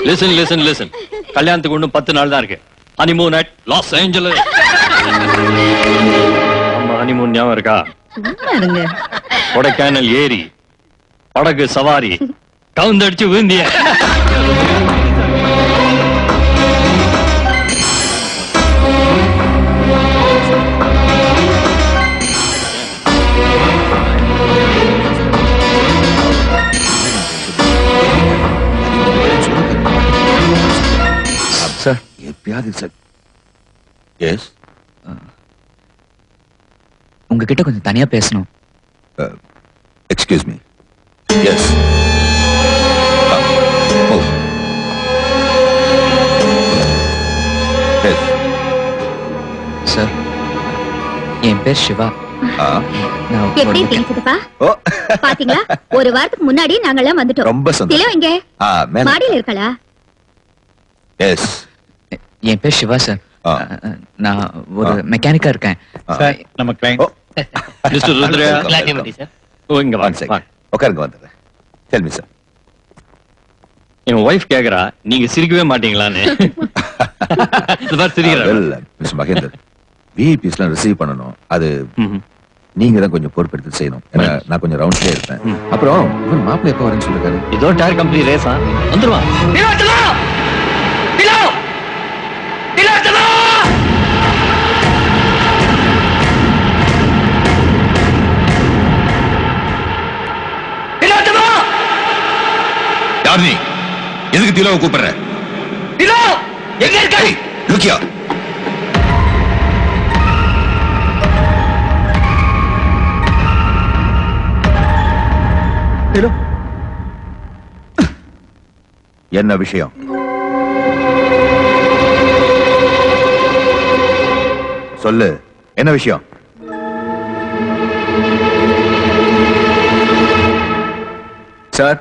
Listen கல்யாணத்துக்கு இன்னும் 10 நாள் தான் இருக்கு. Honeymoon at Los Angeles. நம்ம ஹனிமூன் ஞாபகம் இருக்கா? கொடைக்கானல் ஏரி, படகு சவாரி, கவுந்தடிச்சு விழுந்திய. சார் எப்பயாவது சார். எஸ், உங்ககிட்ட கொஞ்சம் தனியா பேசணும். Excuse me. எஸ், சார் என் பேர் சிவா. எப்படி இருக்கீங்க சித்தப்பா? பாத்தீங்களா, ஒரு வாரத்துக்கு முன்னாடி நாங்கெல்லாம் வந்துட்டோம். ரொம்ப சந்தோஷம். இங்க மாடியில இருக்கலா? எஸ், என் பேர் சிவா சார். நான் ஒரு மெக்கானிக்கா இருக்கேன். சார் நம்ம கிளையண்ட் மிஸ்டர் ருத்ரா. சார் இங்க வாங்க. உட்காருங்க, வந்துடுறேன். Tell me sir. என் வைஃப் கேக்குறா, நீங்க சிரிக்கவே மாட்டீங்களான்னு. மிஸ்டர் மகேந்தர், விஐபிஸ்லாம் ரிசீவ் பண்ணணும். அது நீங்க தான் கொஞ்சம் பொறுப்பெடுத்து செய்யணும். ஏன்னா நான் கொஞ்சம் ரவுண்ட்ஸ்லயே இருப்பேன். அப்புறம் இவன் மாப்பிள்ளை எப்போ வரேன்னு சொல்லிருக்காரு. இதோ டயர் கம்பெனி ரேஸா வந்துருவான். யார் நீ? எதுக்கு திலோவை கூப்பிடுற? திலோ எங்க இருக்க? லுக்கியா, திலோ என்ன விஷயம்? சொல்லு, என்ன விஷயம்? சார்,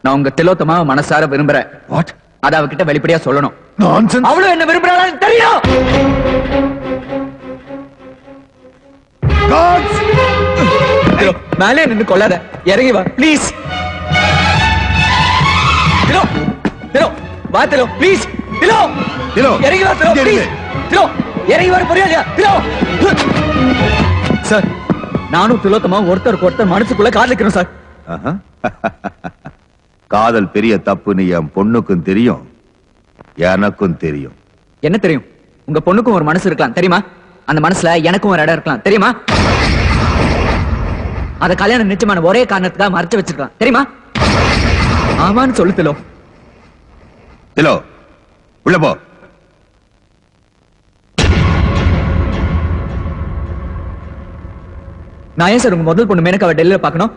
நான் உங்க திலோத்தமாவை மனசார விரும்புறேன். வாட்? அத அவகிட்ட வெளிப்படையா சொல்லணும். நான்சென்ஸ். அவளும் என்ன விரும்புறாளான்னு தெரியும். திலோ, மேலே நின்னு கொள்ளாத, இறங்கி வா ப்ளீஸ். திலோ, திலோ வா திலோ ப்ளீஸ். திலோ, திலோ இறங்கி வா திலோ ப்ளீஸ். திலோ இறங்கி வர போறியா இல்லையா? திலோ. சார், நானும் திலோத்தமாவும் ஒருத்தருக்கு ஒருத்தர் மனசுக்குள்ள காதலிக்கிறோம் சார். காதல் பெரிய தப்புன்னு என் பொண்ணுக்கும் தெரியும், எனக்கும் தெரியும். என்ன தெரியும்? உங்க பொண்ணுக்கும் ஒரு மனசு இருக்கலாம் தெரியுமா? அந்த மனசுல எனக்கும் ஒரு இடம் இருக்கலாம் தெரியுமா? அத கல்யாணம் நிச்சயமான ஒரே காரணத்துக்காக மறைச்சு வச்சிருக்கலாம் தெரியுமா? ஆமான்னு சொல்லு திலோ. திலோ, உள்ள போ. நான் ஏன் சார் உங்க முதல் பொண்ணு மேனகாவை டெல்லியில பார்க்கணும்?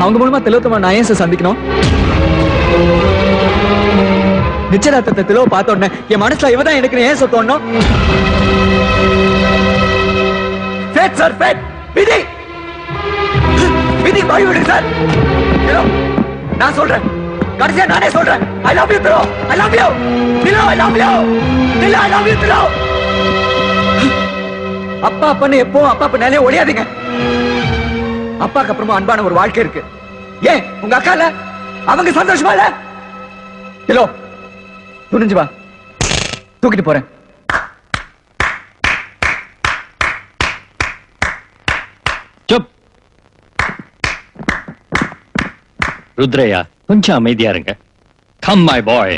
அவங்க மூலமா திலோத்தமா நான் ஏன் சார் சந்திக்கணும்? நிச்சயதார்த்தத்தை திலோ பார்த்த உடனே என் மனசுல இவதான் எனக்கு ஏன் சார் தோணும்? Fate sir, fate. விதி, விதி பாய் விடுங்க சார். திலோ, நான் சொல்றேன், கடைசியா நானே சொல்றேன். I love you Thilo, I love you Thilo, I love you Thilo, I love you Thilo. அப்பா அப்பன்னு எப்பவும் அப்பா பின்னாலே ஒளியாதீங்க. அப்பாக்கு அப்புறமா அன்பான ஒரு வாழ்க்கை இருக்கு. ஏன் உங்க அக்கா இல்ல? அவங்க சந்தோஷமா இல்ல? ஹலோ, துணிஞ்சு வா, தூக்கிட்டு போறேன். சுப். ருத்ரையா, கொஞ்சம் அமைதியா இருங்க. Come my boy.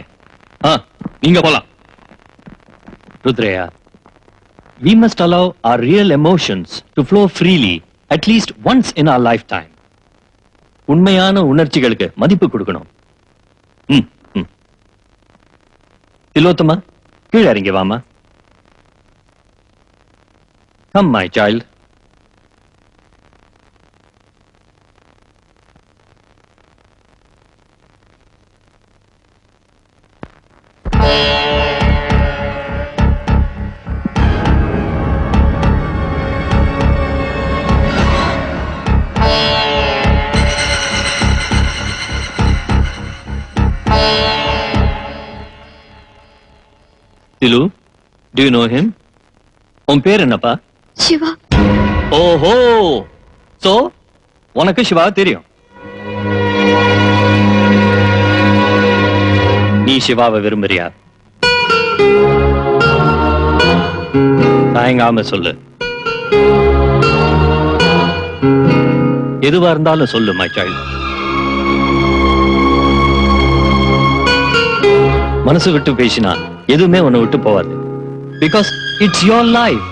நீங்க போலாம். Rudraiah, we must allow our real emotions to flow freely at least once in our lifetime. உண்மையான உணர்ச்சிகளுக்கு மதிப்பு கொடுக்கணும். திலோத்தமா, கீழே இறங்கி வாமா. Come my child. Tilu, do you know him? உன் பேர் என்னப்பா? சிவா. ஓஹோ, சோ உனக்கு சிவா தெரியும். நீ சிவாவை விரும்புறியா? தயங்காம சொல்லு. எதுவா இருந்தாலும் சொல்லு மை சைல்ட். மனசு விட்டு பேசினா எதுவுமே உன்னை விட்டு போவாது. Because it's your life.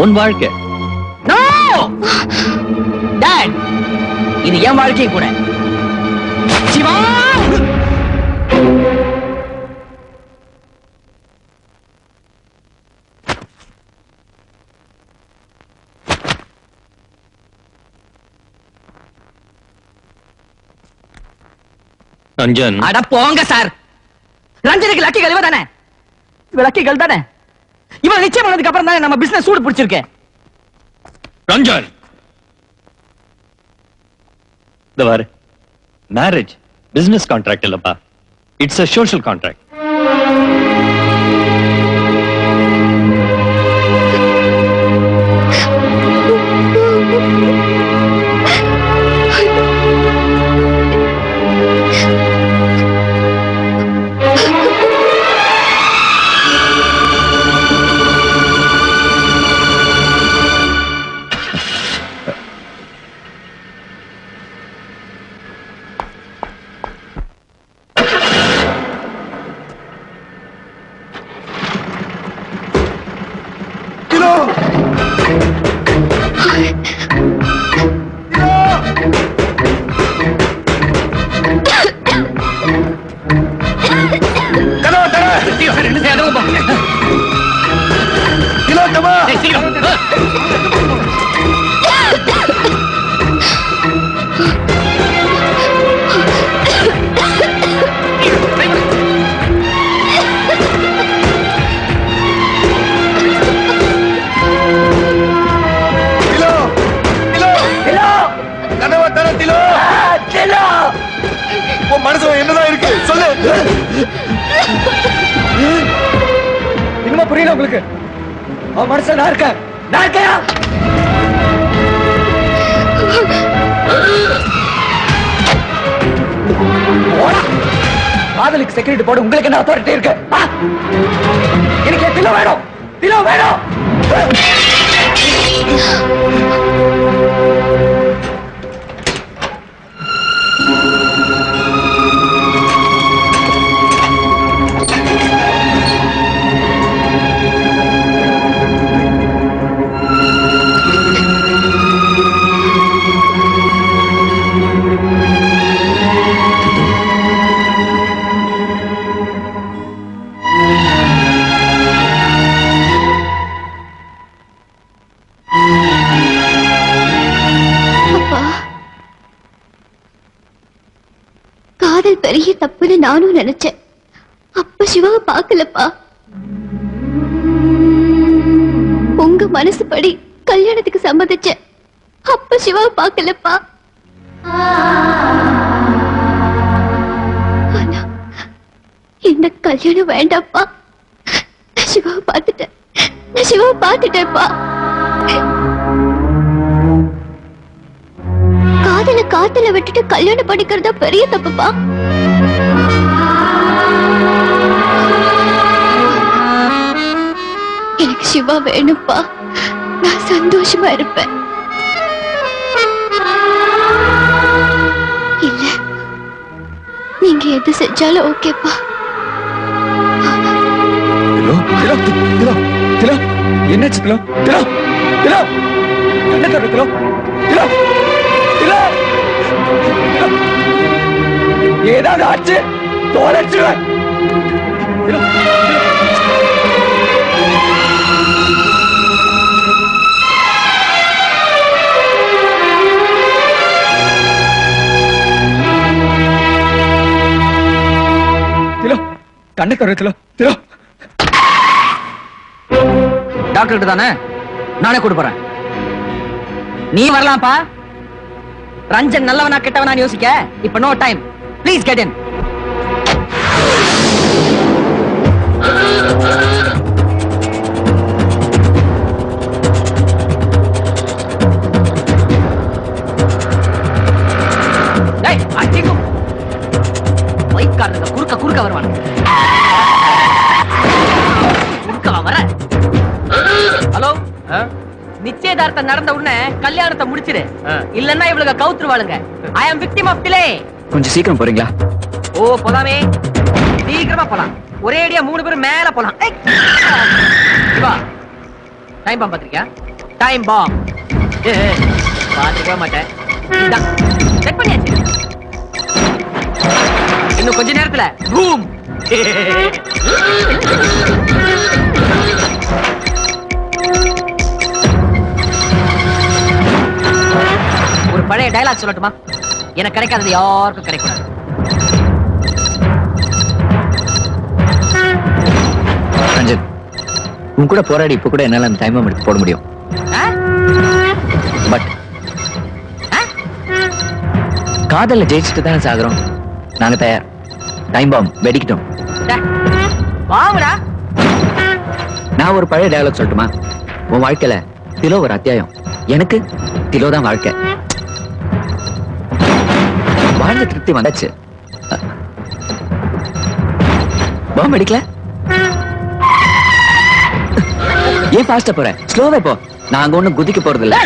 உன் வாழ்க்கை. நோ டாட், இது என் வாழ்க்கை கூட. சிவா, ரஞ்சன், அட போங்க சார். ரஞ்சனுக்கு லக்கி கழிவு தானே? இவ லக்கி கல் தானே? இவன் நிச்சயம் பண்ணதுக்கு அப்புறம் தானே நம்ம பிசினஸ் சூடு பிடிச்சிருக்கு. ரஞ்சன், இந்த பாரு, மேரேஜ் பிசினஸ் கான்ட்ராக்ட் இல்லப்பா. It's a social contract. மனசுல என்னதான் இருக்கு சொல்லு. இன்னும் புரியல உங்களுக்கு? அவன் மனசுல நான் இருக்கேன். நான் இருக்கையா? காதலுக்கு செக்யூரிட்டி போட உங்களுக்கு என்ன அத்தாரிட்டி இருக்கு? எனக்கு திலோ வேணும், திலோ வேணும். காதல் பெரிய தப்புன்னு நானும் நினைச்சேன். அப்ப சிவாவை பார்க்கலப்பா. உங்க மனசுப்படி கல்யாணத்துக்கு சம்மதிச்சேன். அப்ப சிவாவை பார்க்கலப்பா. ஆனா இந்த கல்யாணம் வேண்டாப்பா. நான் சிவாவை பார்த்துட்டேன். நான் சிவாவை பார்த்துட்டேன்ப்பா. காதல காத்துல விட்டுட்டு கல்யாணம் பண்ணிக்கிறதா பெரிய தப்புப்பா. எனக்கு சிவா வேணும்ப்பா. நான் சந்தோஷமா இருப்பேன். இல்ல, நீங்க எது செஞ்சாலும் ஓகேப்பா. என்னாச்சு திலோ? திலோ, திலோ, என்ன தர திலோ? திலோ, திலோ, ஏதாவது ஆச்சு தோலச்சுவேன். திலோ, திலோ, கண்ணை தர திலோ. திலோ, டாக்டர் கிட்ட தானே? நானே கூட்டு போறேன். நீ வரலாம்ப்பா. ரஞ்சன் நல்லவனா கெட்டவனா யோசிக்க இப்ப no time. Please get in. டேய், அடிக்கும். போய் ஊர்க்காரங்க குறுக்க வருவானுங்க. குறுக்க வர. ஹலோ, நிச்சயதார்த்தம் நடந்த உடனே கல்யாணத்தை முடிச்சிரு, இல்லன்னா இவளுக்கு கவுத்துருவாளுங்க. ஐ அம் விக்டிம் ஆஃப் டிலே. கொஞ்சம் சீக்கிரம் போறீங்களா? ஓ போலாமே, சீக்கிரமா போலாம். ஒரே அடியா 3 பேரும் மேல போலாம். டைம் பாம் பாத்திருக்கியா? டைம் பாம் பாத்துக்க மாட்டேன். செட் பண்ணியாச்சு. இன்னும் கொஞ்ச நேரத்துல பூம். ஒரு பழைய டயலாக் சொல்லட்டுமா? எனக்கு கிடைக்காதது யாருக்கும் கிடைக்கூடாது. ரஞ்சன், உன் கூட போராடி இப்ப கூட என்னால அந்த டைம் எடுத்து போட முடியும். பட் காதல்ல ஜெயிச்சுட்டு தானே சாகுறோம். நாங்க தயார். டைம் பாம் வெடிக்கிட்டோம். வாங்கடா. நான் ஒரு பழைய டயலாக் சொல்லட்டுமா? உன் வாழ்க்கையில திலோ ஒரு அத்தியாயம், எனக்கு திலோ தான் வாழ்க்கை. வாழ்ந்த திருப்தி வந்தாச்சு. பாம் வெடிக்கல? ஏன் ஃபாஸ்டா போற? ஸ்லோவே போ. நான் அங்க ஒண்ணு குதிக்க போறது இல்ல.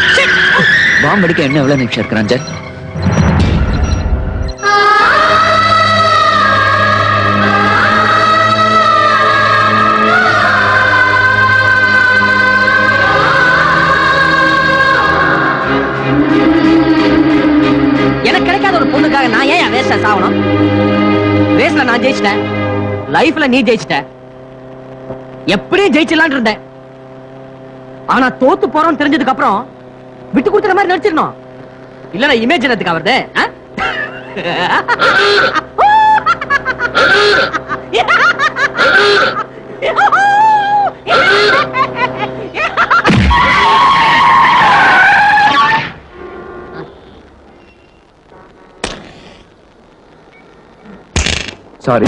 பாம் வெடிக்க என்ன எவ்வளவு நிமிஷம் இருக்கு ரஞ்சன்? எனக்கு கிடைக்காத ஒரு பொண்ணுக்காக நான் ஏன் வேஸ்டா சாவணும்? ரேஸ்ல நான் ஜெயிச்சிட்டேன், லைஃப்ல நீ ஜெயிச்சிட்ட. எப்படியும் ஜெயிச்சிடலான் இருந்தேன். ஆனா தோத்து போறோம்னு தெரிஞ்சதுக்கு அப்புறம் விட்டு கொடுத்துற மாதிரி நடிச்சிடணும். இல்லனா இமேஜ் என்னத்துக்கு அவர்து? சாரி.